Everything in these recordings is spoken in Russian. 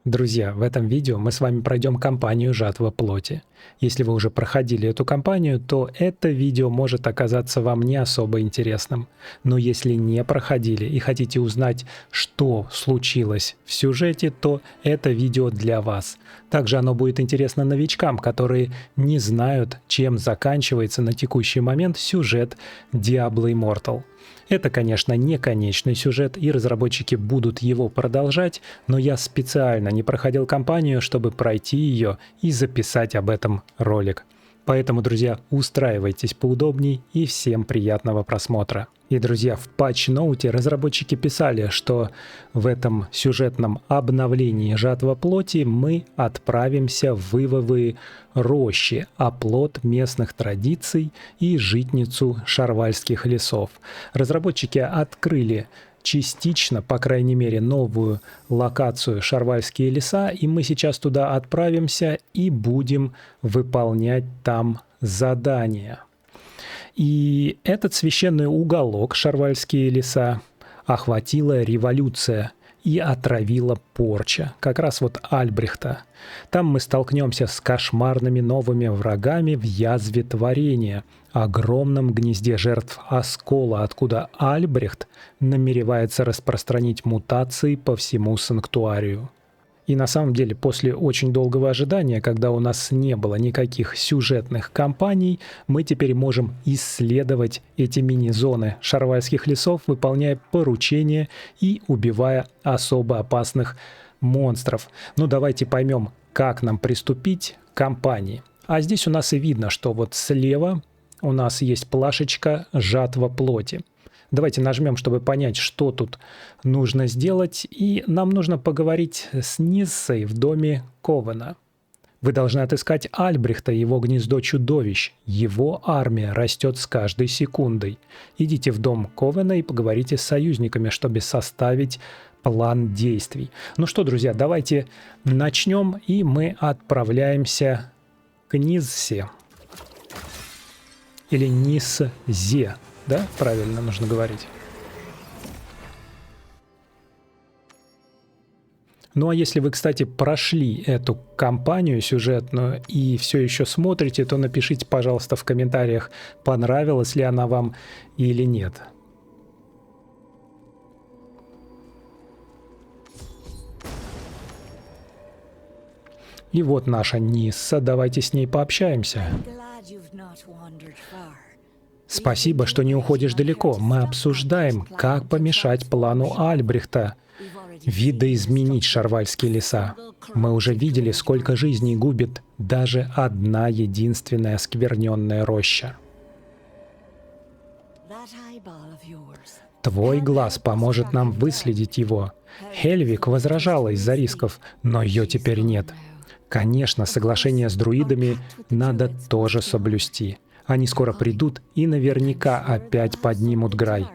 Друзья, в этом видео мы с вами пройдем кампанию «Жатва плоти». Если вы уже проходили эту кампанию, то это видео может оказаться вам не особо интересным. Но если не проходили и хотите узнать, что случилось в сюжете, то это видео для вас. Также оно будет интересно новичкам, которые не знают, чем заканчивается на текущий момент сюжет Diablo Immortal. Это, конечно, не конечный сюжет, и разработчики будут его продолжать, но я специально не проходил кампанию, чтобы пройти ее и записать об этом ролик. Поэтому, друзья, устраивайтесь поудобней и всем приятного просмотра. И, друзья, в патч-ноуте разработчики писали, что в этом сюжетном обновлении «Жатва плоти» мы отправимся в ивовые рощи, оплот местных традиций и житницу шарвальских лесов. Разработчики открыли частично, по крайней мере, новую локацию «Шарвальские леса», и мы сейчас туда отправимся и будем выполнять там задания. И этот священный уголок «Шарвальские леса» охватила революция и отравила порча, как раз вот Альбрехта. Там мы столкнемся с кошмарными новыми врагами в язве творения, огромном гнезде жертв Оскола, откуда Альбрехт намеревается распространить мутации по всему санктуарию. И на самом деле, после очень долгого ожидания, когда у нас не было никаких сюжетных кампаний, мы теперь можем исследовать эти мини-зоны шарвальских лесов, выполняя поручения и убивая особо опасных монстров. Ну, давайте поймем, как нам приступить к кампании. А здесь у нас и видно, что вот слева у нас есть плашечка «Жатва плоти». Давайте нажмем, чтобы понять, что тут нужно сделать, и нам нужно поговорить с Ниссой в доме Ковена. Вы должны отыскать Альбрехта и его гнездо чудовищ. Его армия растет с каждой секундой. Идите в дом Ковена и поговорите с союзниками, чтобы составить план действий. Ну что, друзья, давайте начнем, и мы отправляемся к Ниссе. Или Нисзе. Да, правильно нужно говорить. Ну а если вы, кстати, прошли эту кампанию сюжетную и все еще смотрите, то напишите, пожалуйста, в комментариях, понравилась ли она вам или нет. И вот наша Нисса, давайте с ней пообщаемся. Спасибо, что не уходишь далеко. Мы обсуждаем, как помешать плану Альбрехта видоизменить шарвальские леса. Мы уже видели, сколько жизней губит даже одна единственная оскверненная роща. Твой глаз поможет нам выследить его. Хельвик возражала из-за рисков, но ее теперь нет. Конечно, соглашение с друидами надо тоже соблюсти. Они скоро придут и наверняка опять поднимут Грай.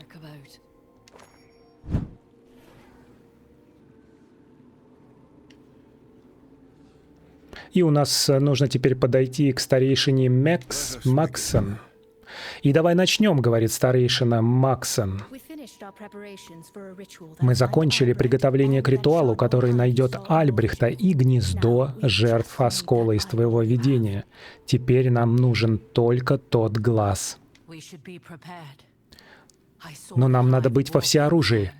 И у нас нужно теперь подойти к старейшине Максон. И давай начнем, говорит старейшина Максон. Мы закончили приготовление к ритуалу, который найдет Альбрехта и гнездо жертв Оскола из твоего видения. Теперь нам нужен только тот глаз. Но нам надо быть во всеоружии.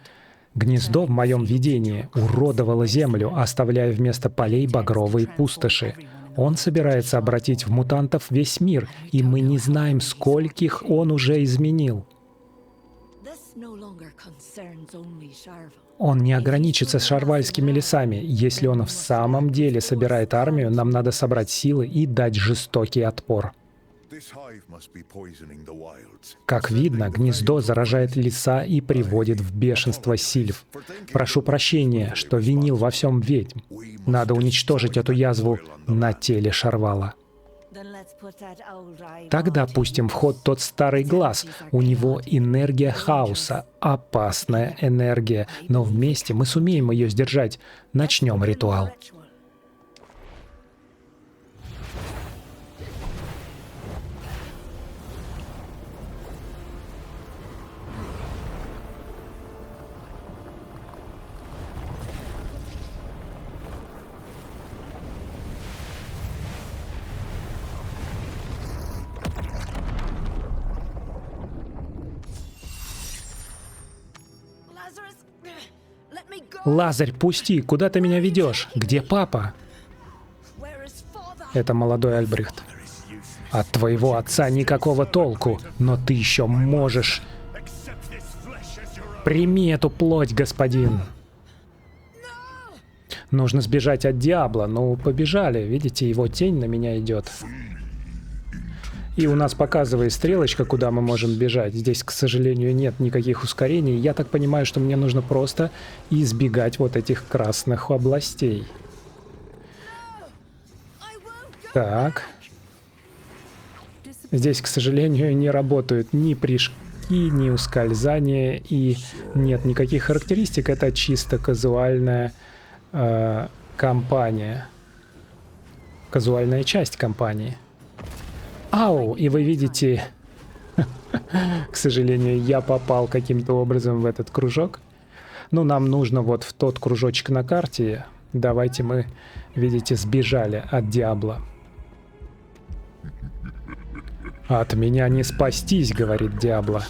Гнездо в моем видении уродовало землю, оставляя вместо полей багровые пустоши. Он собирается обратить в мутантов весь мир, и мы не знаем, скольких он уже изменил. Он не ограничится шарвальскими лесами. Если он в самом деле собирает армию, нам надо собрать силы и дать жестокий отпор. Как видно, гнездо заражает леса и приводит в бешенство сильв. Прошу прощения, что винил во всем ведьм. Надо уничтожить эту язву на теле Шарвала. Тогда пустим в ход тот старый глаз. У него энергия хаоса, опасная энергия, но вместе мы сумеем ее сдержать. Начнем ритуал. Лазарь, пусти! Куда ты меня ведешь? Где папа? Это молодой Альбрехт. От твоего отца никакого толку, но ты еще можешь... Прими эту плоть, господин. Нужно сбежать от Диабло. Ну, побежали. Видите, его тень на меня идет. И у нас показывает стрелочка, куда мы можем бежать. Здесь, к сожалению, нет никаких ускорений. Я так понимаю, что мне нужно просто избегать вот этих красных областей. Так. Здесь, к сожалению, не работают ни прыжки, ни ускользания, и нет никаких характеристик. Это чисто казуальная кампания. Казуальная часть кампании. Ау! И вы видите, к сожалению, я попал каким-то образом в этот кружок. Ну, нам нужно вот в тот кружочек на карте. Давайте мы, видите, сбежали от Диабло. «От меня не спастись», — говорит Диабло.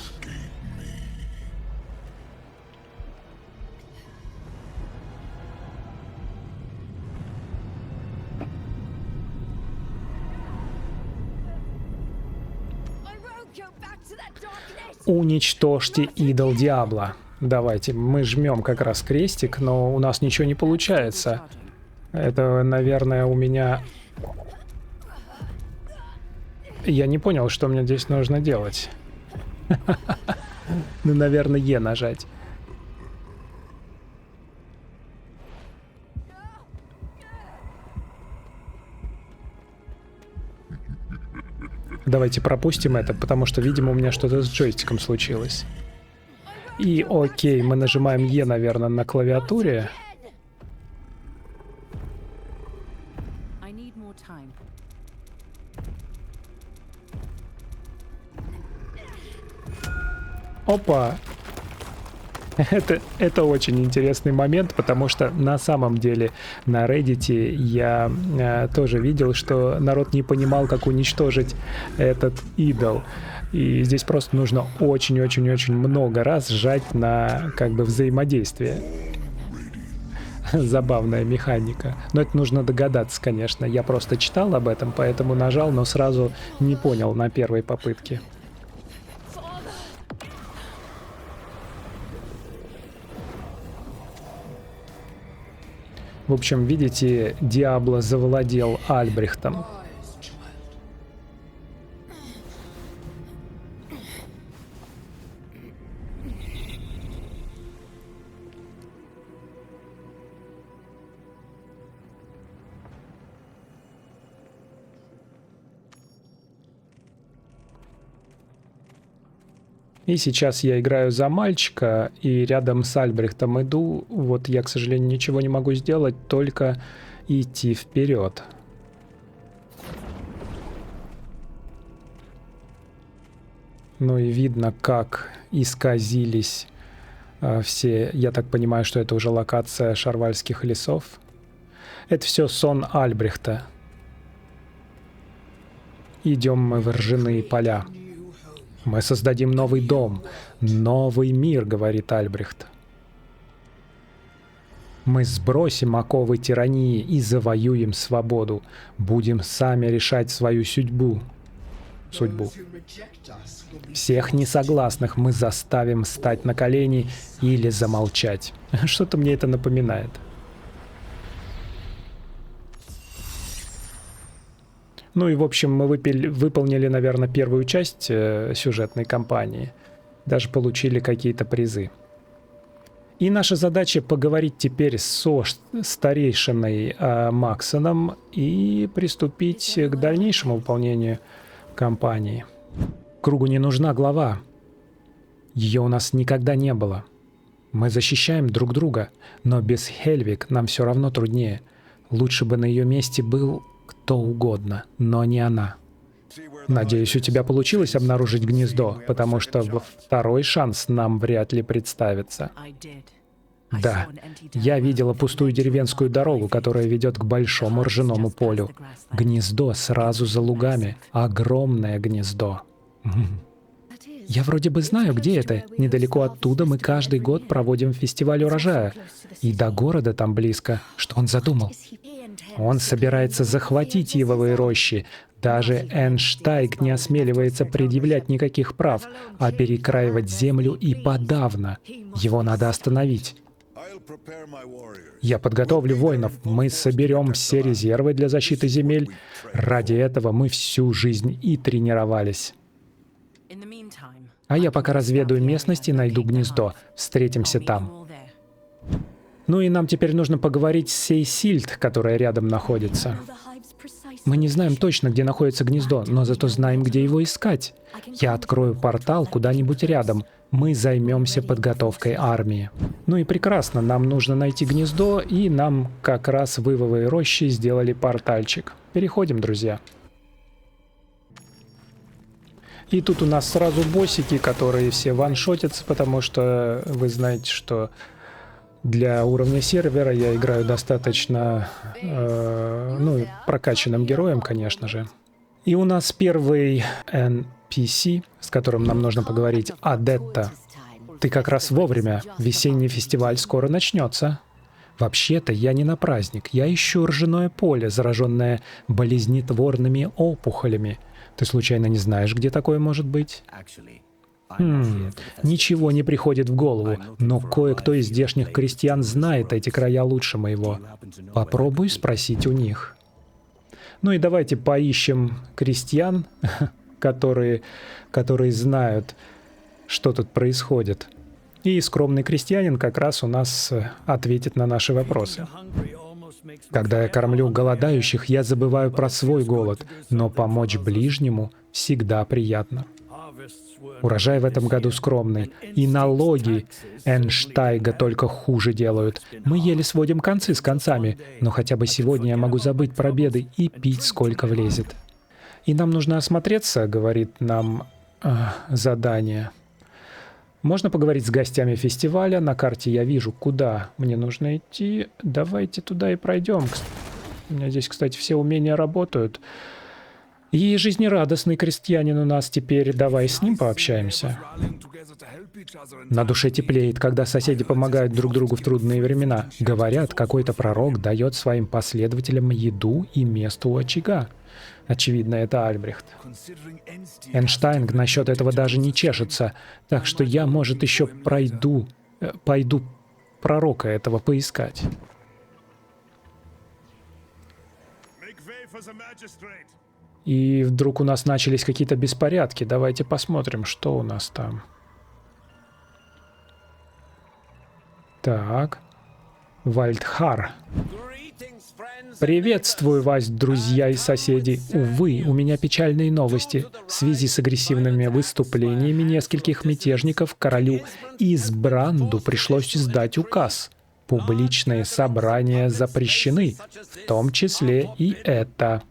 Уничтожьте идол Диабло. Давайте, мы жмем как раз крестик, но у нас ничего не получается. Это, наверное, у меня... Я не понял, что мне здесь нужно делать. Ну, наверное, Е нажать. Давайте пропустим это, потому что, видимо, у меня что-то с джойстиком случилось. И окей, мы нажимаем Е, наверное, на клавиатуре. Опа! Это очень интересный момент, потому что на самом деле на Reddit я тоже видел, что народ не понимал, как уничтожить этот идол. И здесь просто нужно очень-очень-очень много раз сжать на как бы взаимодействие. Забавная механика. Но это нужно догадаться, конечно. Я просто читал об этом, поэтому нажал, но сразу не понял на первой попытке. В общем, видите, Диабло завладел Альбрехтом. И сейчас я играю за мальчика, и рядом с Альбрехтом иду. Вот я, к сожалению, ничего не могу сделать, только идти вперед. Ну и видно, как исказились все... Я так понимаю, что это уже локация Шарвальских лесов. Это все сон Альбрехта. Идем мы в ржаные поля. «Мы создадим новый дом, новый мир», — говорит Альбрехт. «Мы сбросим оковы тирании и завоюем свободу. Будем сами решать свою судьбу. Всех несогласных мы заставим встать на колени или замолчать». Что-то мне это напоминает. Ну и, в общем, мы выполнили, наверное, первую часть сюжетной кампании. Даже получили какие-то призы. И наша задача поговорить теперь со старейшиной Максоном и приступить к дальнейшему выполнению кампании. Кругу не нужна глава. Ее у нас никогда не было. Мы защищаем друг друга, но без Хельвиг нам все равно труднее. Лучше бы на ее месте был... кто угодно, но не она. Надеюсь, у тебя получилось обнаружить гнездо, потому что второй шанс нам вряд ли представится. Да, я видела пустую деревенскую дорогу, которая ведет к большому ржаному полю. Гнездо сразу за лугами. Огромное гнездо. Я вроде бы знаю, где это. Недалеко оттуда мы каждый год проводим фестиваль урожая. И до города там близко. Что он задумал? Он собирается захватить ивовые рощи. Даже Энштайг не осмеливается предъявлять никаких прав, а перекраивать землю и подавно. Его надо остановить. Я подготовлю воинов. Мы соберем все резервы для защиты земель. Ради этого мы всю жизнь и тренировались. А я пока разведаю местность и найду гнездо. Встретимся там. Ну и нам теперь нужно поговорить с Сейсильд, которая рядом находится. Мы не знаем точно, где находится гнездо, но зато знаем, где его искать. Я открою портал куда-нибудь рядом. Мы займемся подготовкой армии. Ну и прекрасно, нам нужно найти гнездо, и нам как раз в ивовой роще сделали портальчик. Переходим, друзья. И тут у нас сразу боссики, которые все ваншотятся, потому что вы знаете, что для уровня сервера я играю достаточно прокачанным героем, конечно же. И у нас первый NPC, с которым нам нужно поговорить, Адетта. Ты как раз вовремя. Весенний фестиваль скоро начнется. Вообще-то я не на праздник. Я ищу ржаное поле, зараженное болезнетворными опухолями. Ты случайно не знаешь, где такое может быть? Ничего не приходит в голову, но кое-кто из здешних крестьян знает эти края лучше моего. Попробуй спросить у них. Ну и давайте поищем крестьян, которые знают, что тут происходит. И скромный крестьянин как раз у нас ответит на наши вопросы. Когда я кормлю голодающих, я забываю про свой голод, но помочь ближнему всегда приятно. Урожай в этом году скромный, и налоги Энштайга только хуже делают. Мы еле сводим концы с концами, но хотя бы сегодня я могу забыть про беды и пить сколько влезет. И нам нужно осмотреться, говорит нам задание. Можно поговорить с гостями фестиваля. На карте я вижу, куда мне нужно идти. Давайте туда и пройдем. У меня здесь, кстати, все умения работают. И жизнерадостный крестьянин у нас теперь. Давай с ним пообщаемся. На душе теплеет, когда соседи помогают друг другу в трудные времена. Говорят, какой-то пророк дает своим последователям еду и место у очага. Очевидно, это Альбрехт. Энштайн насчет этого даже не чешется, так что я, может, еще пойду пророка этого поискать. И вдруг у нас начались какие-то беспорядки. Давайте посмотрим, что у нас там. Так. Вальдхар. Приветствую вас, друзья и соседи. Увы, у меня печальные новости. В связи с агрессивными выступлениями нескольких мятежников королю Избранду пришлось издать указ. Публичные собрания запрещены, в том числе и это.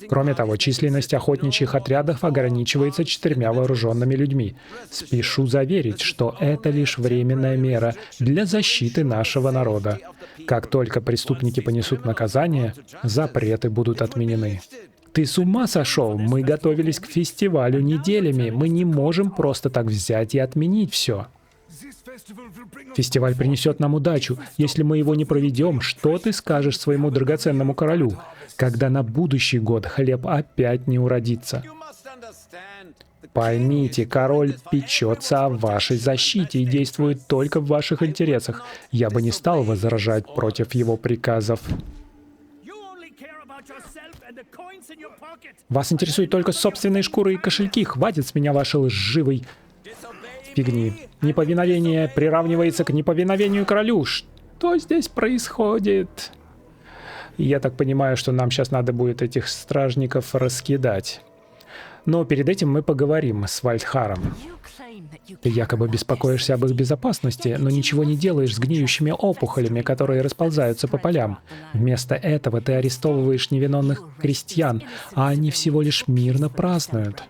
Кроме того, численность охотничьих отрядов ограничивается 4 вооруженными людьми. Спешу заверить, что это лишь временная мера для защиты нашего народа. Как только преступники понесут наказание, запреты будут отменены. Ты с ума сошел? Мы готовились к фестивалю неделями. Мы не можем просто так взять и отменить все. Фестиваль принесет нам удачу. Если мы его не проведем, что ты скажешь своему драгоценному королю, когда на будущий год хлеб опять не уродится? Поймите, король печется о вашей защите и действует только в ваших интересах. Я бы не стал возражать против его приказов. Вас интересуют только собственные шкуры и кошельки. Хватит с меня вашей лживой фигни. Неповиновение приравнивается к неповиновению королю. Что здесь происходит? Я так понимаю, что нам сейчас надо будет этих стражников раскидать. Но перед этим мы поговорим с Вальдхаром. Ты якобы беспокоишься об их безопасности, но ничего не делаешь с гниющими опухолями, которые расползаются по полям. Вместо этого ты арестовываешь невиновных крестьян, а они всего лишь мирно празднуют.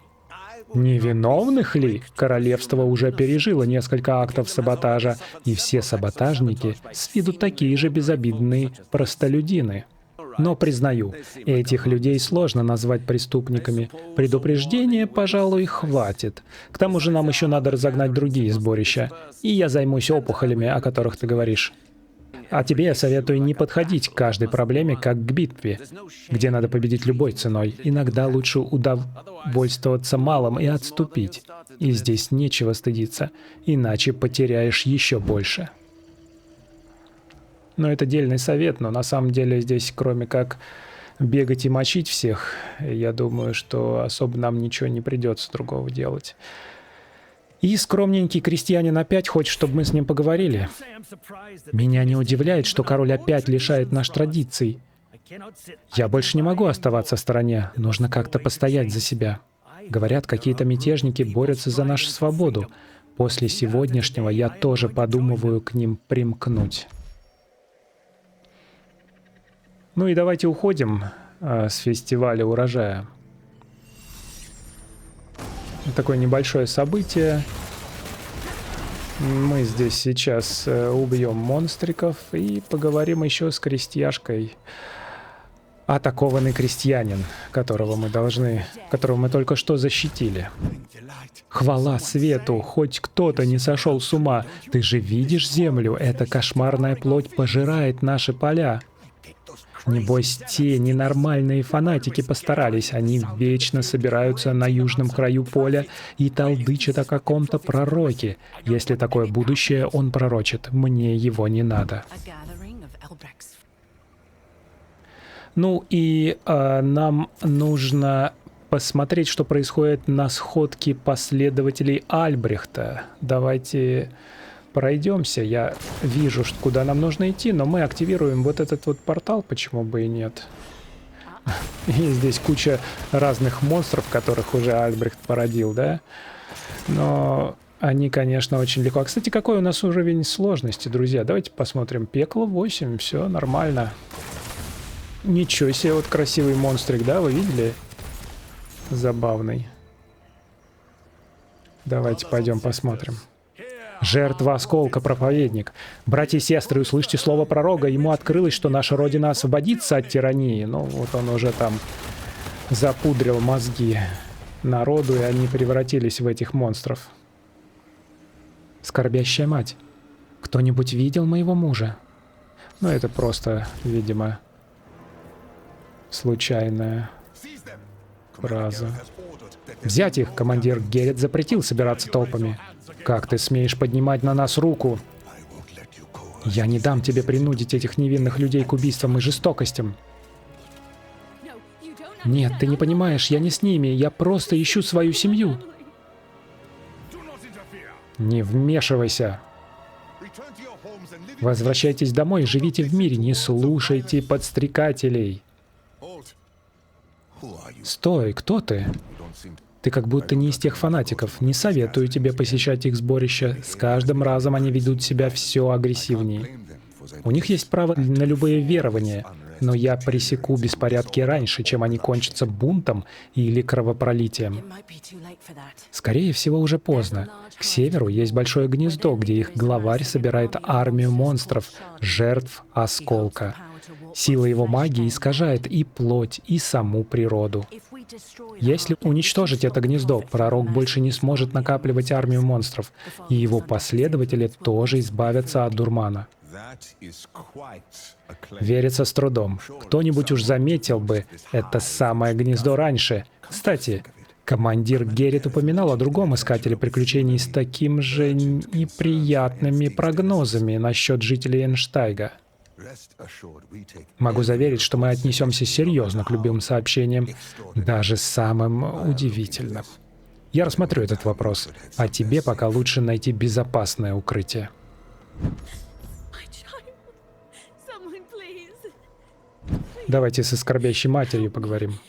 Невиновных ли? Королевство уже пережило несколько актов саботажа, и все саботажники с виду такие же безобидные простолюдины. Но признаю, этих людей сложно назвать преступниками. Предупреждения, пожалуй, хватит. К тому же нам еще надо разогнать другие сборища. И я займусь опухолями, о которых ты говоришь. А тебе я советую не подходить к каждой проблеме как к битве, где надо победить любой ценой. Иногда лучше удовольствоваться малым и отступить. И здесь нечего стыдиться, иначе потеряешь еще больше. Но это дельный совет, но на самом деле здесь, кроме как бегать и мочить всех, я думаю, что особо нам ничего не придется другого делать. И скромненький крестьянин опять хочет, чтобы мы с ним поговорили. Меня не удивляет, что король опять лишает нас традиций. Я больше не могу оставаться в стороне, нужно как-то постоять за себя. Говорят, какие-то мятежники борются за нашу свободу. После сегодняшнего я тоже подумываю к ним примкнуть. Ну и давайте уходим с фестиваля урожая. Такое небольшое событие. Мы здесь сейчас убьем монстриков и поговорим еще с крестьяшкой. Атакованный крестьянин, которого мы только что защитили. Хвала свету, хоть кто-то не сошел с ума. Ты же видишь землю, эта кошмарная плоть пожирает наши поля. Небось, те ненормальные фанатики постарались. Они вечно собираются на южном краю поля и толдычат о каком-то пророке. Если такое будущее он пророчит, мне его не надо. Ну и нам нужно посмотреть, что происходит на сходке последователей Альбрехта. Давайте пройдемся. Я вижу, куда нам нужно идти, но мы активируем вот этот вот портал, почему бы и нет. И здесь куча разных монстров, которых уже Альбрехт породил, да? Но они, конечно, очень легко. А, кстати, какой у нас уровень сложности, друзья? Давайте посмотрим. Пекло 8, все нормально. Ничего себе, вот красивый монстрик, да, вы видели? Забавный. Давайте пойдем посмотрим. Жертва осколка, проповедник. Братья и сестры, услышьте слово пророка. Ему открылось, что наша Родина освободится от тирании. Ну, вот он уже там запудрил мозги народу, и они превратились в этих монстров. Скорбящая мать. Кто-нибудь видел моего мужа? Ну, это просто, видимо, случайная фраза. Взять их, командир Герет запретил собираться толпами. Как ты смеешь поднимать на нас руку? Я не дам тебе принудить этих невинных людей к убийствам и жестокостям. Нет, ты не понимаешь, я не с ними, я просто ищу свою семью. Не вмешивайся. Возвращайтесь домой и живите в мире, не слушайте подстрекателей. Стой, кто ты? Ты как будто не из тех фанатиков. Не советую тебе посещать их сборища. С каждым разом они ведут себя все агрессивнее. У них есть право на любые верования, но я пресеку беспорядки раньше, чем они кончатся бунтом или кровопролитием. Скорее всего, уже поздно. К северу есть большое гнездо, где их главарь собирает армию монстров, жертв осколка. Сила его магии искажает и плоть, и саму природу. Если уничтожить это гнездо, пророк больше не сможет накапливать армию монстров, и его последователи тоже избавятся от дурмана. Верится с трудом. Кто-нибудь уж заметил бы это самое гнездо раньше. Кстати, командир Герет упоминал о другом искателе приключений с таким же неприятными прогнозами насчет жителей Энштайга. Могу заверить, что мы отнесемся серьезно к любым сообщениям, даже самым удивительным. Я рассмотрю этот вопрос, а тебе пока лучше найти безопасное укрытие. Давайте со скорбящей матерью поговорим.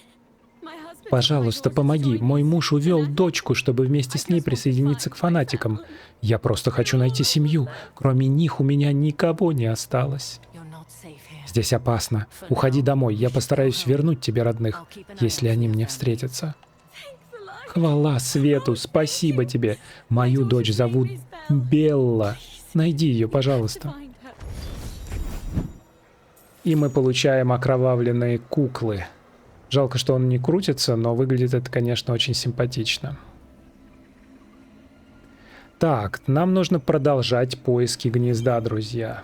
Пожалуйста, помоги. Мой муж увел дочку, чтобы вместе с ней присоединиться к фанатикам. Я просто хочу найти семью. Кроме них у меня никого не осталось. Здесь опасно. Уходи домой. Я постараюсь вернуть тебе родных, если они мне встретятся. Хвала свету. Спасибо тебе. Мою дочь зовут Белла. Найди ее, пожалуйста. И мы получаем окровавленные куклы. Жалко, что он не крутится, но выглядит это, конечно, очень симпатично. Так, нам нужно продолжать поиски гнезда, друзья.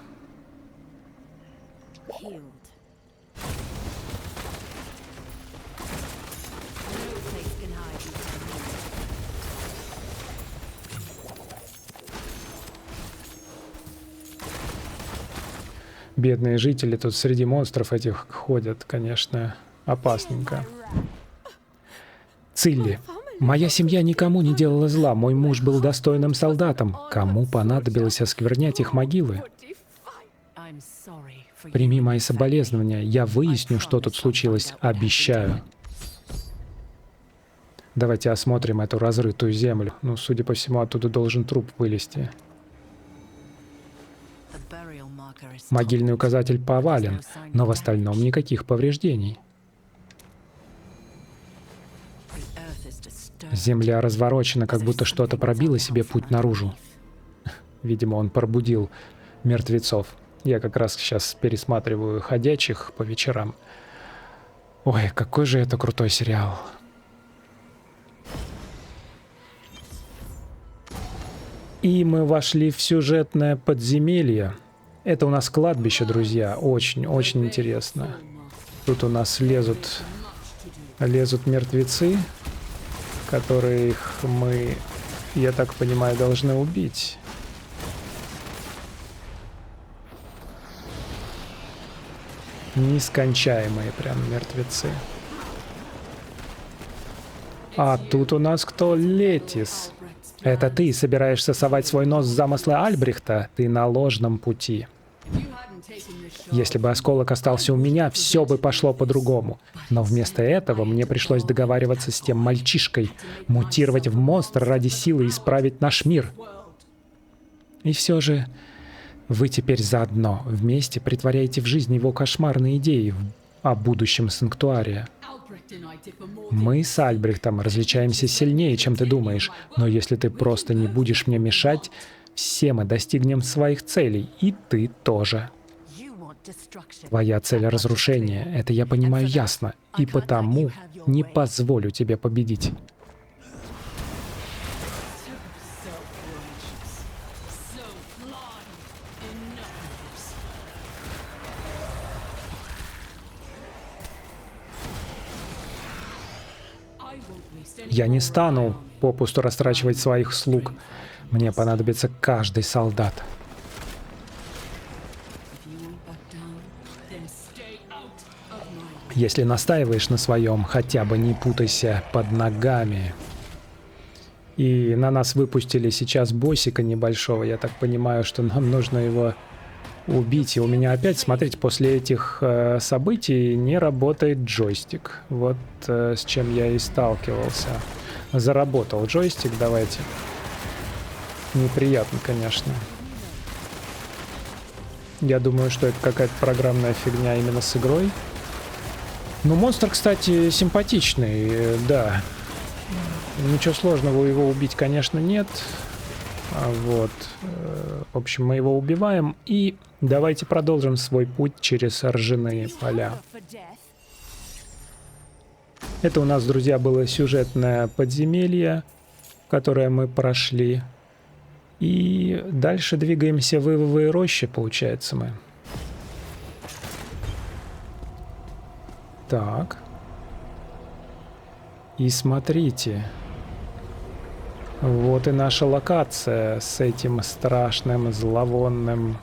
Бедные жители тут среди монстров этих ходят, конечно, опасненько. Цилли. Моя семья никому не делала зла. Мой муж был достойным солдатом. Кому понадобилось осквернять их могилы? Прими мои соболезнования. Я выясню, что тут случилось. Обещаю. Давайте осмотрим эту разрытую землю. Ну, судя по всему, оттуда должен труп вылезти. Могильный указатель повален, но в остальном никаких повреждений. Земля разворочена, как будто что-то пробило себе путь наружу. Видимо, он пробудил мертвецов. Я как раз сейчас пересматриваю «Ходячих» по вечерам. Ой, какой же это крутой сериал. И мы вошли в сюжетное подземелье. Это у нас кладбище, друзья. Очень интересно. Тут у нас лезут мертвецы, которых мы, я так понимаю, должны убить. Нескончаемые прям мертвецы. А тут у нас кто? Летис. Это ты собираешься совать свой нос в замыслы Альбрехта? Ты на ложном пути. Если бы осколок остался у меня, все бы пошло по-другому. Но вместо этого мне пришлось договариваться с тем мальчишкой, мутировать в монстра ради силы исправить наш мир. И все же вы теперь заодно, вместе притворяете в жизнь его кошмарные идеи о будущем санктуария. Мы с Альбрехтом различаемся сильнее, чем ты думаешь, но если ты просто не будешь мне мешать, все мы достигнем своих целей, и ты тоже. Твоя цель — разрушение, это я понимаю ясно, и потому не позволю тебе победить. Я не стану попусту растрачивать своих слуг. Мне понадобится каждый солдат. Если настаиваешь на своем, хотя бы не путайся под ногами. И на нас выпустили сейчас боссика небольшого. Я так понимаю, что нам нужно его убить. И у меня опять, смотрите, после этих событий не работает джойстик. Вот с чем я и сталкивался. Заработал джойстик, давайте. Неприятно, конечно. Я думаю, что это какая-то программная фигня именно с игрой. Ну, монстр, кстати, симпатичный, да. Ничего сложного его убить, конечно, нет. Вот. В общем, мы его убиваем. И давайте продолжим свой путь через ржаные поля. Это у нас, друзья, было сюжетное подземелье, которое мы прошли. И дальше двигаемся в ивовые рощи, получается, мы. Так. И смотрите. Вот и наша локация с этим страшным, зловонным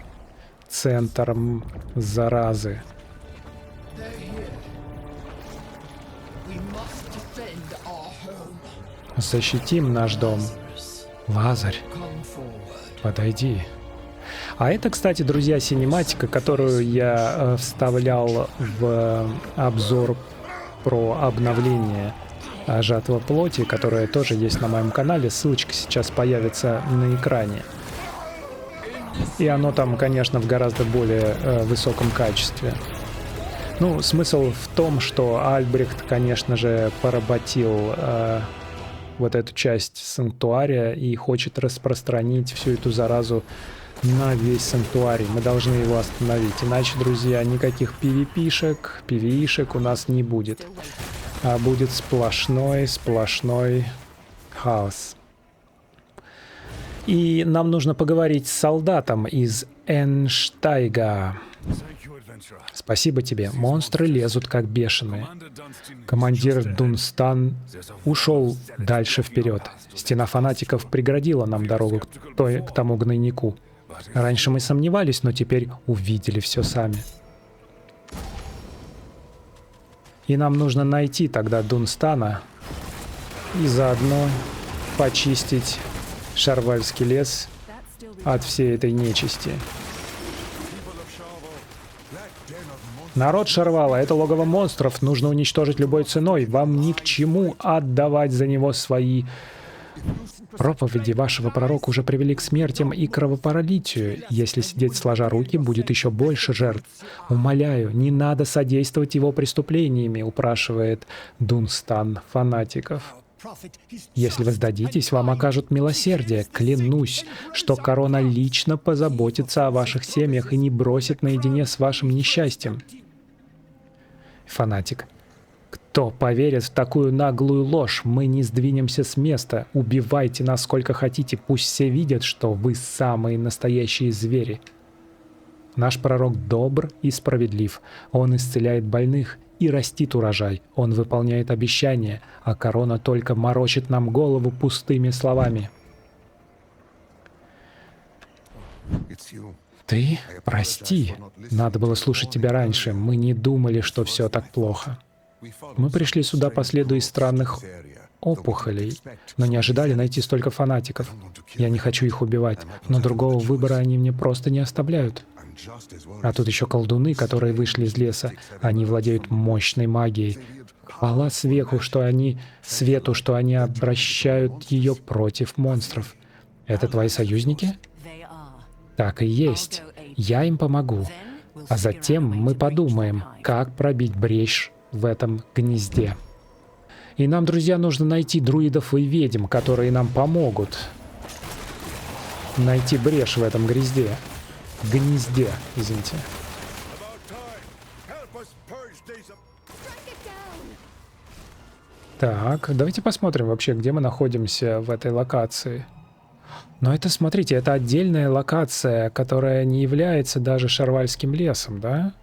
центром заразы. Защитим наш дом. Лазарь, подойди. А это, кстати, друзья, синематика, которую я вставлял в обзор про обновление «Жатва плоти», которая тоже есть на моем канале. Ссылочка сейчас появится на экране. И оно там, конечно, в гораздо более высоком качестве. Ну, смысл в том, что Альбрехт, конечно же, поработил вот эту часть санктуария и хочет распространить всю эту заразу на весь санктуарий. Мы должны его остановить. Иначе, друзья, никаких PvP-шек у нас не будет. А будет сплошной хаос. И нам нужно поговорить с солдатом из Энштайга. Спасибо тебе. Монстры лезут как бешеные. Командир Дунстан ушел дальше вперед. Стена фанатиков преградила нам дорогу к тому гнойнику. Раньше мы сомневались, но теперь увидели все сами. И нам нужно найти тогда Дунстана и заодно почистить Шарвальский лес от всей этой нечисти. Народ Шарвала — это логово монстров, нужно уничтожить любой ценой. Вам ни к чему отдавать за него свои... Проповеди вашего пророка уже привели к смертям и кровопролитию. Если сидеть сложа руки, будет еще больше жертв. Умоляю, не надо содействовать его преступлениями, упрашивает Дунстан фанатиков. Если вы сдадитесь, вам окажут милосердие. Клянусь, что корона лично позаботится о ваших семьях и не бросит наедине с вашим несчастьем. Фанатик. Кто поверит в такую наглую ложь? Мы не сдвинемся с места. Убивайте нас сколько хотите. Пусть все видят, что вы самые настоящие звери. Наш пророк добр и справедлив. Он исцеляет больных и растит урожай. Он выполняет обещания, а корона только морочит нам голову пустыми словами. Ты? Прости. Надо было слушать тебя раньше. Мы не думали, что все так плохо. Мы пришли сюда по следу из странных опухолей, но не ожидали найти столько фанатиков. Я не хочу их убивать, но другого выбора они мне просто не оставляют. А тут еще колдуны, которые вышли из леса. Они владеют мощной магией. Хвала свету, что они обращают ее против монстров. Это твои союзники? Так и есть. Я им помогу. А затем мы подумаем, как пробить брешь в этом гнезде. И нам, друзья, нужно найти друидов и ведьм, которые нам помогут найти брешь в этом гнезде. Извините. Так, давайте посмотрим вообще, где мы находимся в этой локации. Но это, смотрите, это отдельная локация, которая не является даже Шарвальским лесом, да?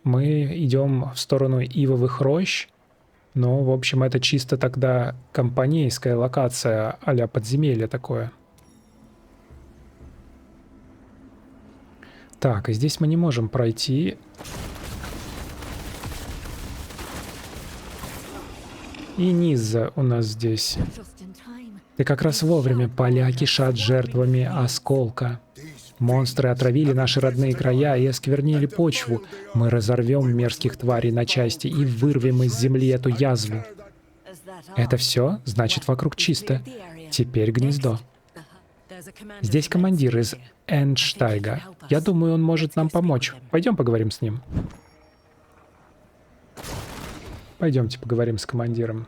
Мы идем в сторону ивовых рощ, но, в общем, это чисто тогда компанейская локация, а-ля подземелье такое. Так, и здесь мы не можем пройти. И Низа у нас здесь. Ты как раз вовремя. Поля кишат жертвами осколка. Монстры отравили наши родные края и осквернили почву. Мы разорвем мерзких тварей на части и вырвем из земли эту язву. Это все? Значит, вокруг чисто. Теперь гнездо. Здесь командир из Энштайга. Я думаю, он может нам помочь. Пойдем поговорим с ним. Пойдемте поговорим с командиром.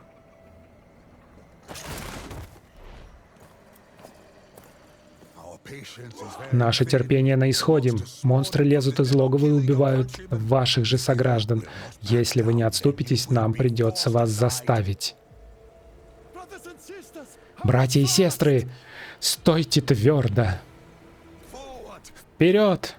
Наше терпение на исходе. Монстры лезут из логова и убивают ваших же сограждан. Если вы не отступитесь, нам придется вас заставить. Братья и сестры, стойте твердо. Вперед!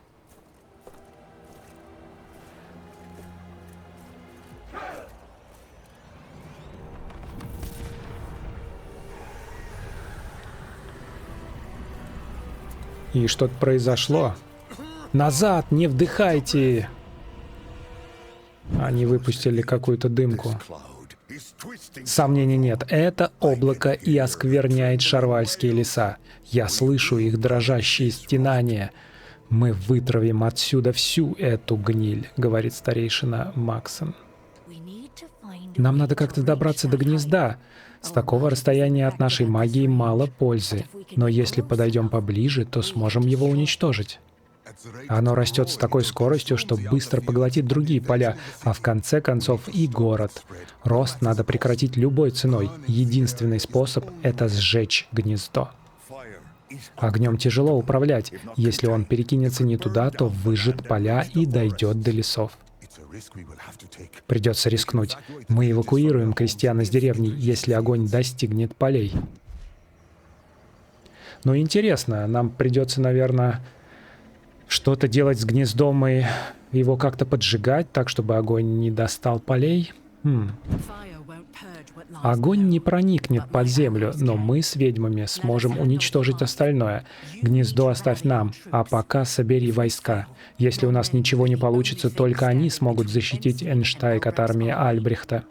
И что-то произошло. Назад, не вдыхайте! Они выпустили какую-то дымку. Сомнений нет, это облако и оскверняет Шарвальские леса. Я слышу их дрожащие стенания. Мы вытравим отсюда всю эту гниль, говорит старейшина Максон. Нам надо как-то добраться до гнезда. С такого расстояния от нашей магии мало пользы, но если подойдем поближе, то сможем его уничтожить. Оно растет с такой скоростью, что быстро поглотит другие поля, а в конце концов и город. Рост надо прекратить любой ценой. Единственный способ — это сжечь гнездо. Огнем тяжело управлять. Если он перекинется не туда, то выжжет поля и дойдет до лесов. Придется рискнуть. Мы эвакуируем крестьян из деревни, если огонь достигнет полей. Но интересно, нам придется, наверное, что-то делать с гнездом и его как-то поджигать, так, чтобы огонь не достал полей. Огонь не проникнет под землю, но мы с ведьмами сможем уничтожить остальное. Гнездо оставь нам, а пока собери войска. Если у нас ничего не получится, только они смогут защитить Энштайк от армии Альбрехта.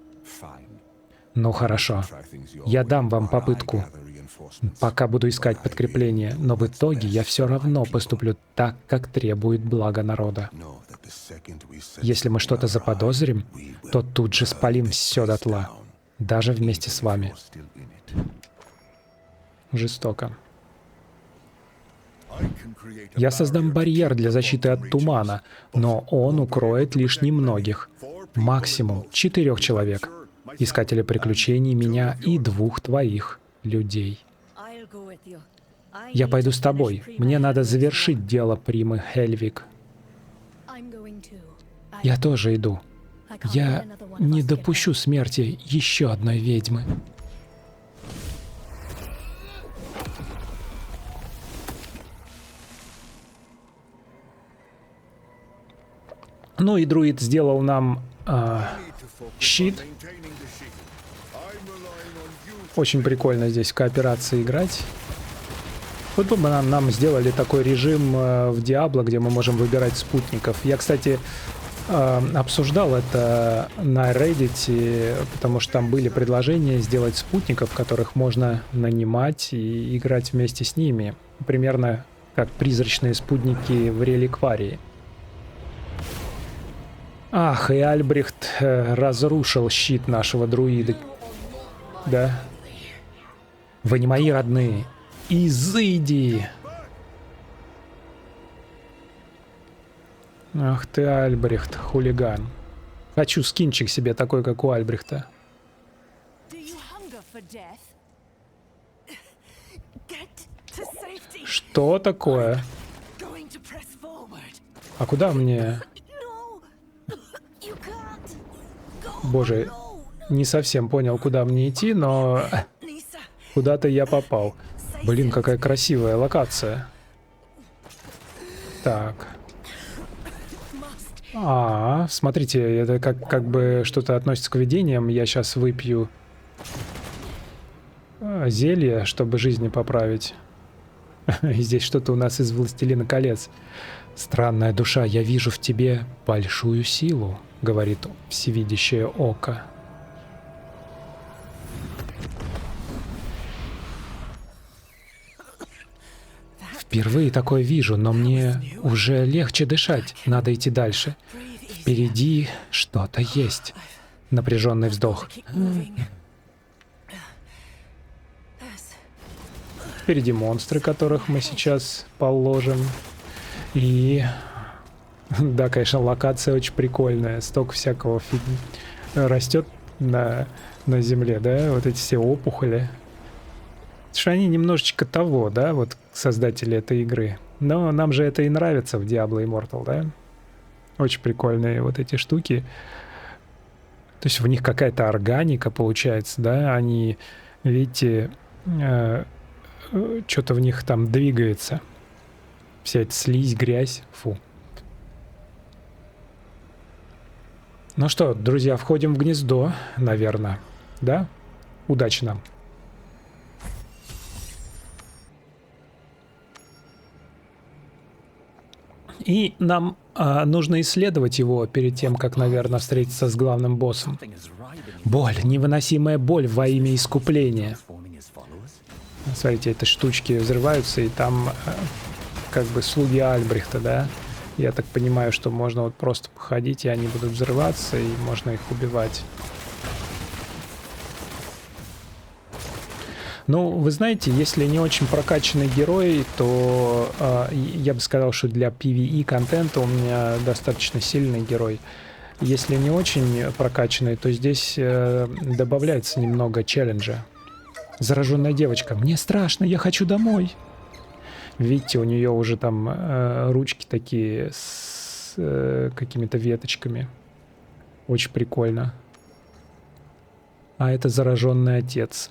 Ну хорошо, я дам вам попытку. Пока буду искать подкрепление, но в итоге я все равно поступлю так, как требует благо народа. Если мы что-то заподозрим, то тут же спалим все дотла. Даже вместе с вами. Жестоко. Я создам барьер для защиты от тумана, но он укроет лишь немногих. Максимум 4 человек. Искатели приключений, меня и 2 твоих людей. Я пойду с тобой. Мне надо завершить дело Примы Хельвиг. Я тоже иду. Я не допущу смерти еще одной ведьмы. Ну и друид сделал нам щит. Очень прикольно здесь в кооперации играть. Вот бы нам сделали такой режим в Диабло, где мы можем выбирать спутников. Я, кстати, обсуждал это на Reddit, потому что там были предложения сделать спутников, которых можно нанимать и играть вместе с ними. Примерно как призрачные спутники в Реликварии. Ах, и Альбрехт разрушил щит нашего друида. Да. Вы не мои родные. Изыди! Ах ты, Альбрехт, хулиган. Хочу скинчик себе такой, как у Альбрехта. Что такое? А куда мне? Боже, не совсем понял, куда мне идти, но куда-то я попал. Блин, какая красивая локация. Так. Смотрите, это как бы что-то относится к видениям. Я сейчас выпью зелье, чтобы жизни поправить. И здесь что-то у нас из «Властелина колец». «Странная душа, я вижу в тебе большую силу», — говорит всевидящее око. Впервые такое вижу, но мне уже легче дышать. Надо идти дальше. Впереди что-то есть. Напряженный вздох. Впереди монстры, которых мы сейчас положим. И... Да, конечно, локация очень прикольная. Столько всякого растет на земле, да? Вот эти все опухоли. Что они немножечко того, да, вот создатели этой игры. Но нам же это и нравится в Diablo Immortal, да? Очень прикольные вот эти штуки. То есть в них какая-то органика получается, да? Они, видите, что-то в них там двигается. Вся эта слизь, грязь. Фу. Ну что, друзья, входим в гнездо, наверное. Да? Удачи нам. И нам нужно исследовать его перед тем, как, наверное, встретиться с главным боссом. Боль, невыносимая боль во имя искупления. Смотрите, эти штучки взрываются, и там как бы слуги Альбрехта, да? Я так понимаю, что можно вот просто походить, и они будут взрываться, и можно их убивать. Ну, вы знаете, если не очень прокачанный герой, то я бы сказал, что для PvE контента у меня достаточно сильный герой. Если не очень прокачанный, то здесь добавляется немного челленджа. Зараженная девочка. Мне страшно, я хочу домой. Видите, у нее уже там ручки такие с какими-то веточками. Очень прикольно. А это зараженный отец.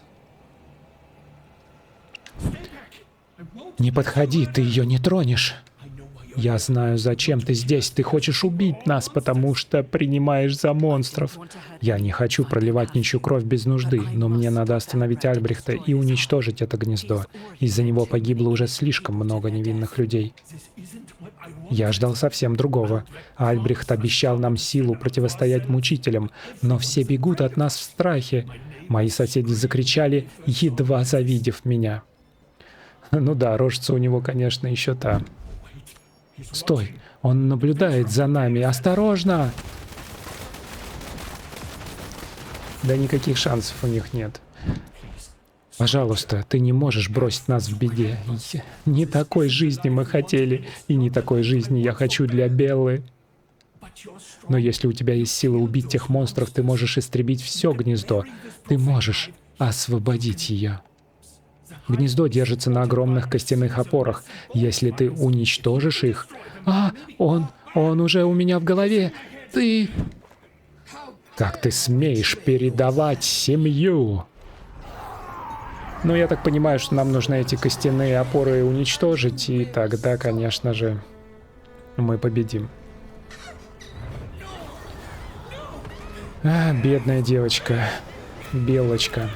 Не подходи, ты ее не тронешь. Я знаю, зачем ты здесь. Ты хочешь убить нас, потому что принимаешь за монстров. Я не хочу проливать ничью кровь без нужды, но мне надо остановить Альбрехта и уничтожить это гнездо. Из-за него погибло уже слишком много невинных людей. Я ждал совсем другого. Альбрехт обещал нам силу противостоять мучителям, но все бегут от нас в страхе. Мои соседи закричали, едва завидев меня. Ну да, рожица у него, конечно, еще та. Стой! Он наблюдает за нами! Осторожно! Да никаких шансов у них нет. Пожалуйста, ты не можешь бросить нас в беде. Не такой жизни мы хотели, и не такой жизни я хочу для Беллы. Но если у тебя есть сила убить тех монстров, ты можешь истребить все гнездо. Ты можешь освободить ее. Гнездо держится на огромных костяных опорах. Если ты уничтожишь их... Он уже у меня в голове. Ты... Как ты смеешь передавать семью? Ну, я так понимаю, что нам нужно эти костяные опоры уничтожить, и тогда, конечно же, мы победим. Бедная девочка. Белочка.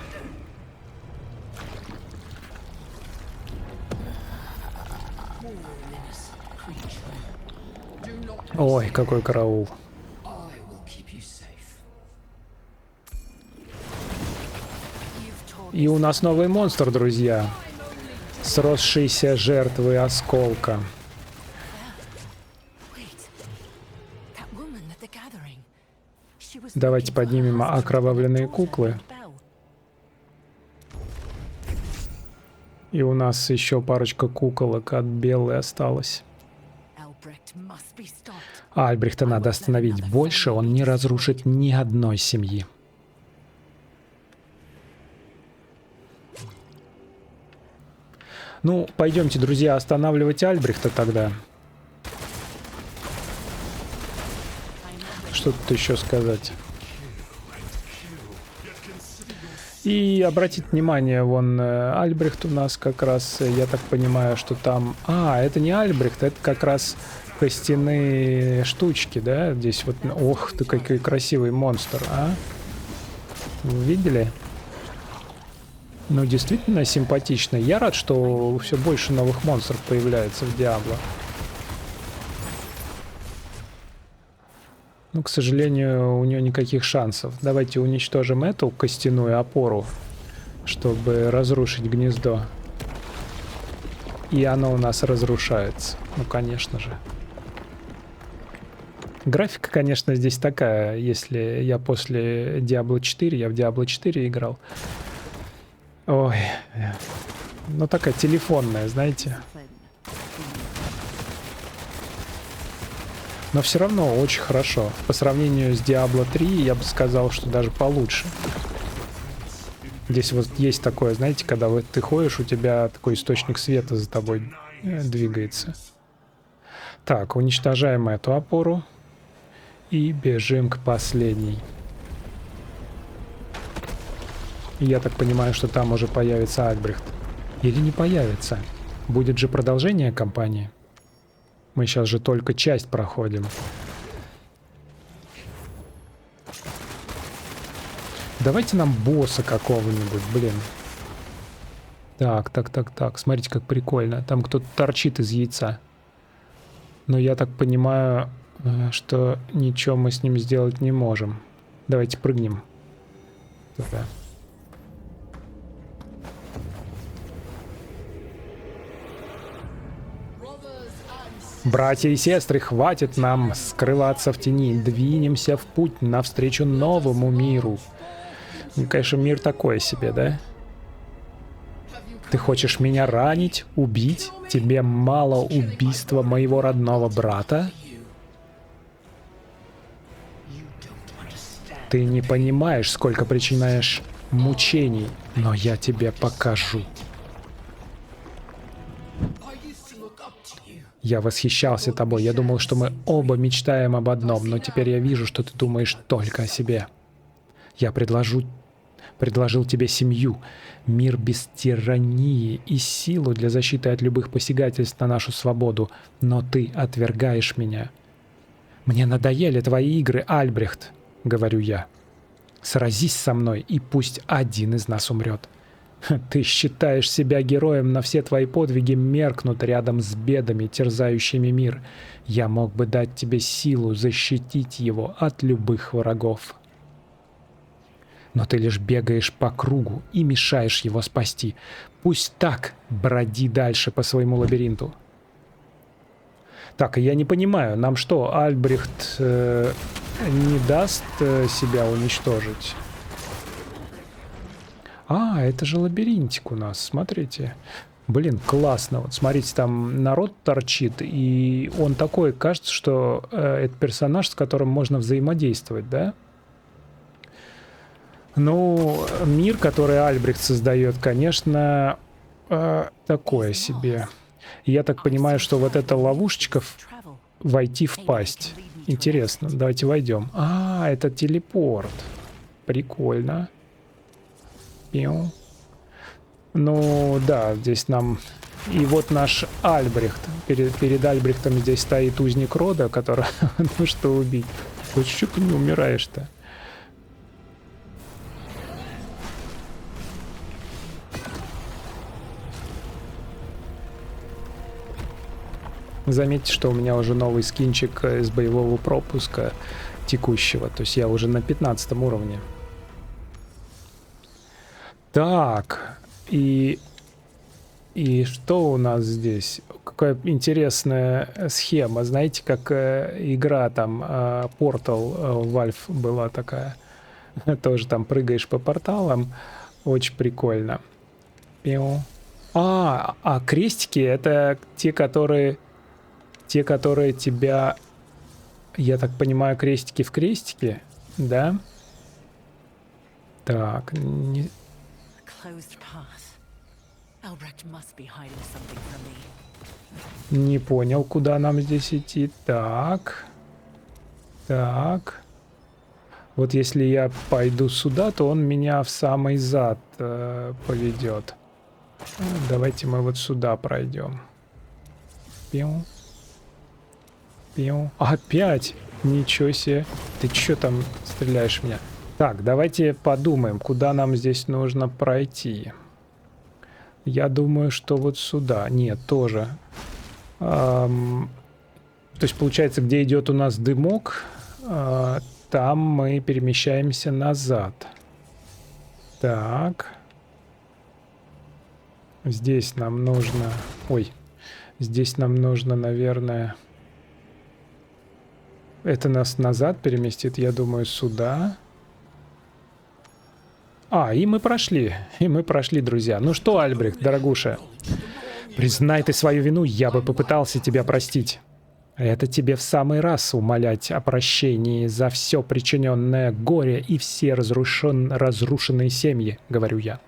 Ой, какой караул. И у нас новый монстр, друзья. Сросшиеся жертвы осколка. Давайте поднимем окровавленные куклы. И у нас еще парочка куколок от Беллы осталось. Альбрехта надо остановить. Больше он не разрушит ни одной семьи. Ну, пойдемте, друзья, останавливать Альбрехта тогда. Что тут еще сказать? И обратить внимание, вон Альбрехт у нас как раз, я так понимаю, что там... это не Альбрехт, это как раз костяные штучки, да? Здесь вот... Ох ты, какой красивый монстр, а? Вы видели? Ну, действительно симпатично. Я рад, что все больше новых монстров появляется в Диабло. Ну, к сожалению, у нее никаких шансов. Давайте уничтожим эту костяную опору, чтобы разрушить гнездо. И оно у нас разрушается. Ну, конечно же. Графика, конечно, здесь такая. Если я после Diablo 4, я в Diablo 4 играл. Ой. Ну, такая телефонная, знаете. Но все равно очень хорошо. По сравнению с Diablo 3, я бы сказал, что даже получше. Здесь вот есть такое, знаете, когда вот ты ходишь, у тебя такой источник света за тобой двигается. Так, уничтожаем эту опору. И бежим к последней. Я так понимаю, что там уже появится Альбрехт. Или не появится? Будет же продолжение кампании. Мы сейчас же только часть проходим. Давайте нам босса какого-нибудь, блин. Так. Смотрите, как прикольно. Там кто-то торчит из яйца. Но я так понимаю, что ничего мы с ним сделать не можем. Давайте прыгнем. Туда. Братья и сестры, хватит нам скрываться в тени. Двинемся в путь навстречу новому миру. Ну, конечно, мир такой себе, да? Ты хочешь меня ранить, убить? Тебе мало убийства моего родного брата? Ты не понимаешь, сколько причиняешь мучений, но я тебе покажу. Я восхищался тобой. Я думал, что мы оба мечтаем об одном, но теперь я вижу, что ты думаешь только о себе. Я предложил тебе семью, мир без тирании и силу для защиты от любых посягательств на нашу свободу, но ты отвергаешь меня. Мне надоели твои игры, Альбрехт, говорю я. Сразись со мной, и пусть один из нас умрет. Ты считаешь себя героем, но все твои подвиги меркнут рядом с бедами, терзающими мир. Я мог бы дать тебе силу защитить его от любых врагов. Но ты лишь бегаешь по кругу и мешаешь его спасти. Пусть так, броди дальше по своему лабиринту. Так, я не понимаю, нам что, Альбрехт не даст себя уничтожить? А, это же лабиринтик у нас, смотрите. Блин, классно. Вот смотрите, там народ торчит, и он такой, кажется, что это персонаж, с которым можно взаимодействовать, да? Ну, мир, который Альбрехт создает, конечно, такое себе. И я так понимаю, что вот эта ловушечка войти в пасть. Интересно, давайте войдем. А, это телепорт. Прикольно. Пиу. Ну, да, здесь нам... И вот наш Альбрехт. Перед Альбрехтом здесь стоит узник рода, который нужно убить. Вот что ты не умираешь-то? Заметьте, что у меня уже новый скинчик из боевого пропуска текущего. То есть я уже на 15 уровне. Так, и что у нас здесь? Какая интересная схема. Знаете, как игра там Portal Valve была такая. Тоже там прыгаешь по порталам. Очень прикольно. А крестики — это те, которые тебя... Я так понимаю, крестики в крестике, да? Так, не понял, куда нам здесь идти. Так. Так. Вот если я пойду сюда, то он меня в самый зад поведет. Давайте мы вот сюда пройдем. Пиу. Пиу. Опять! Ничего себе. Ты чё там стреляешь в меня? Так, давайте подумаем, куда нам здесь нужно пройти. Я думаю, что вот сюда. Нет, тоже. То есть, получается, где идет у нас дымок, там мы перемещаемся назад. Так. Здесь нам нужно... Ой. Здесь нам нужно, наверное... Это нас назад переместит, я думаю, сюда. И мы прошли. Друзья. Ну что, Альбрехт, дорогуша? Признай ты свою вину, я бы попытался тебя простить. Это тебе в самый раз умолять о прощении за все причиненное горе и все разрушенные семьи, говорю я.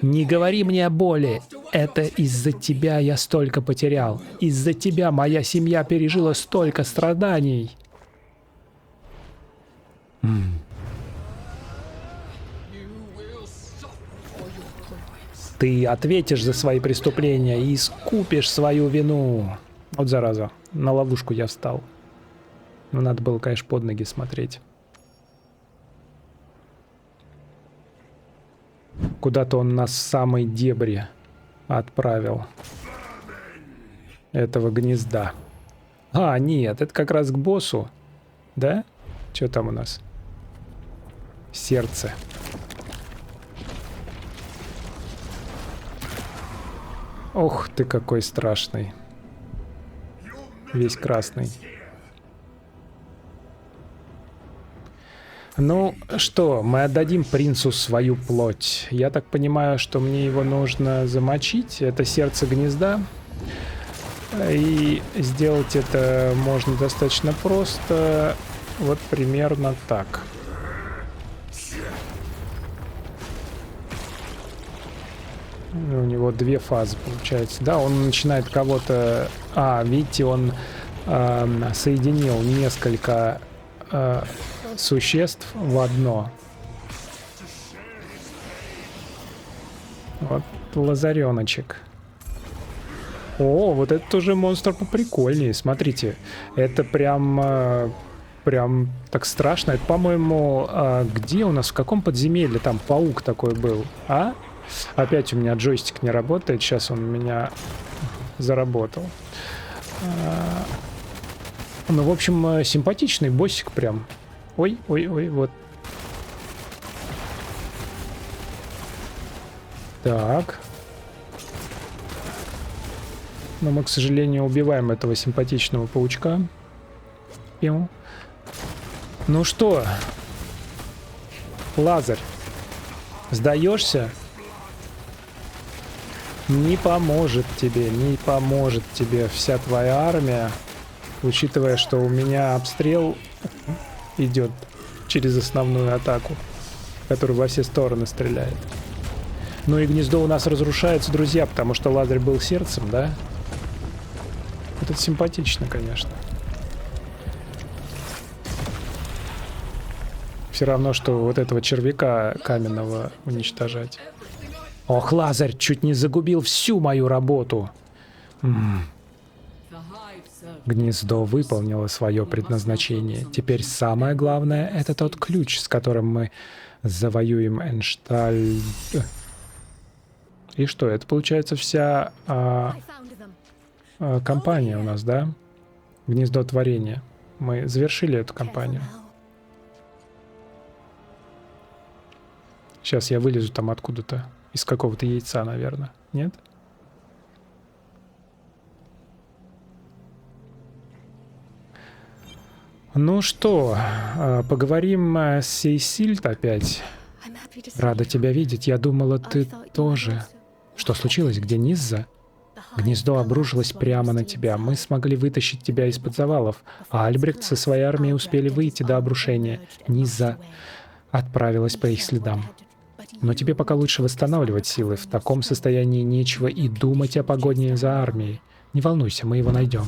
Не говори мне о боли. Это из-за тебя я столько потерял. Из-за тебя моя семья пережила столько страданий. Ты ответишь за свои преступления и искупишь свою вину. Вот зараза, на ловушку я встал. Но надо было, конечно, под ноги смотреть. Куда-то он нас в самой дебри отправил этого гнезда. Нет, это как раз к боссу. Да? Что там у нас? Сердце. Ох ты, какой страшный. Весь красный. Ну что, мы отдадим принцу свою плоть. Я так понимаю, что мне его нужно замочить. Это сердце гнезда. И сделать это можно достаточно просто. Вот примерно так. У него две фазы получается. Да, он начинает кого-то... видите, он соединил несколько существ в одно. Вот лазареночек. О, вот этот уже монстр поприкольнее. Смотрите, это прям так страшно. Это, по-моему, где у нас, в каком подземелье там паук такой был? Опять у меня джойстик не работает. Сейчас он у меня заработал. Ну, в общем, симпатичный боссик прям. Ой, вот. Так. Но мы, к сожалению, убиваем этого симпатичного паучка. Пиу. Ну что, Лазарь, сдаешься? Не поможет тебе вся твоя армия, учитывая, что у меня обстрел идет через основную атаку, который во все стороны стреляет. Ну и гнездо у нас разрушается, друзья, потому что Лазарь был сердцем, да? Вот это симпатично, конечно. Все равно, что вот этого червяка каменного уничтожать. Ох, Лазарь чуть не загубил всю мою работу. Гнездо выполнило свое предназначение. Теперь самое главное — это тот ключ, с которым мы завоюем Эншталь. И что, это получается вся компания у нас, да? Гнездо творения. Мы завершили эту кампанию. Сейчас я вылезу там откуда-то. Из какого-то яйца, наверное. Нет? Ну что, поговорим с Сейсильд опять. Рада тебя видеть. Я думала, ты тоже. Что случилось? Где Низза? Гнездо обрушилось прямо на тебя. Мы смогли вытащить тебя из-под завалов, а Альбрехт со своей армией успели выйти до обрушения. Низза отправилась по их следам. Но тебе пока лучше восстанавливать силы. В таком состоянии нечего и думать о погоне за армией. Не волнуйся, мы его найдем.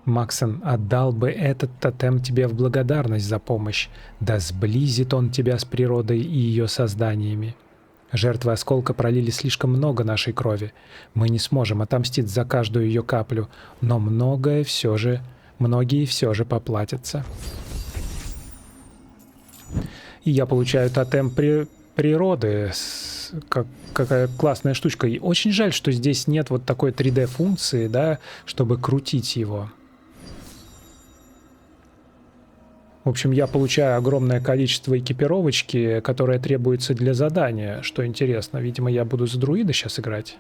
Максон отдал бы этот тотем тебе в благодарность за помощь. Да сблизит он тебя с природой и ее созданиями. Жертвы осколка пролили слишком много нашей крови. Мы не сможем отомстить за каждую ее каплю, но многие все же поплатятся. И я получаю тотем природы. Какая классная штучка. И очень жаль, что здесь нет вот такой 3D-функции, да, чтобы крутить его. В общем, я получаю огромное количество экипировочки, которая требуется для задания, что интересно. Видимо, я буду за друида сейчас играть.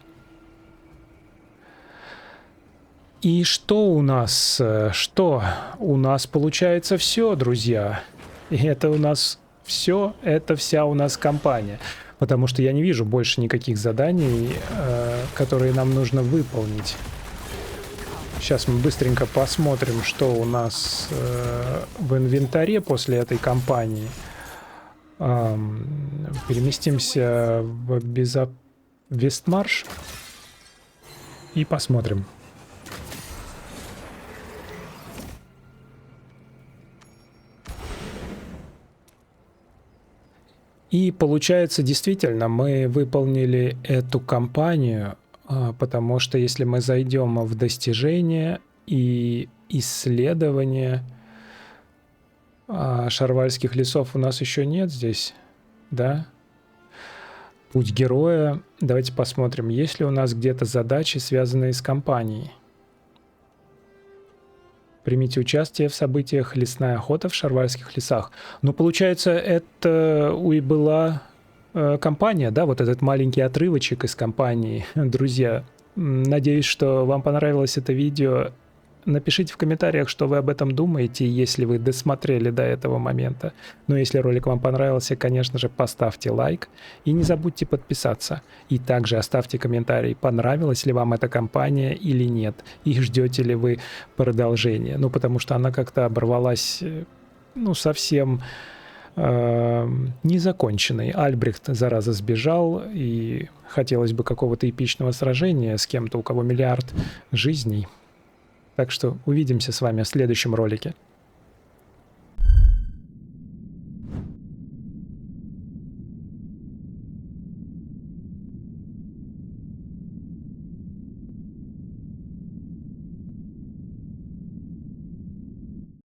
И что у нас? Что? У нас получается все, друзья. И это у нас все, это вся у нас компания. Потому что я не вижу больше никаких заданий, которые нам нужно выполнить. Сейчас мы быстренько посмотрим, что у нас в инвентаре после этой кампании. Переместимся в Вестмарш и посмотрим. И получается, действительно, мы выполнили эту кампанию, потому что если мы зайдем в достижения и исследования, Шарвальских лесов у нас еще нет здесь, да? Путь героя. Давайте посмотрим, есть ли у нас где-то задачи, связанные с кампанией. Примите участие в событиях «Лесная охота в Шарвальских лесах». Ну, получается, это и была кампания, да, вот этот маленький отрывочек из кампании. Друзья, надеюсь, что вам понравилось это видео. Напишите в комментариях, что вы об этом думаете, если вы досмотрели до этого момента. Ну, если ролик вам понравился, конечно же, поставьте лайк и не забудьте подписаться. И также оставьте комментарий, понравилась ли вам эта кампания или нет, и ждете ли вы продолжения. Ну, потому что она как-то оборвалась, ну, совсем незаконченный. Альбрехт, зараза, сбежал, и хотелось бы какого-то эпичного сражения с кем-то, у кого миллиард жизней. Так что увидимся с вами в следующем ролике.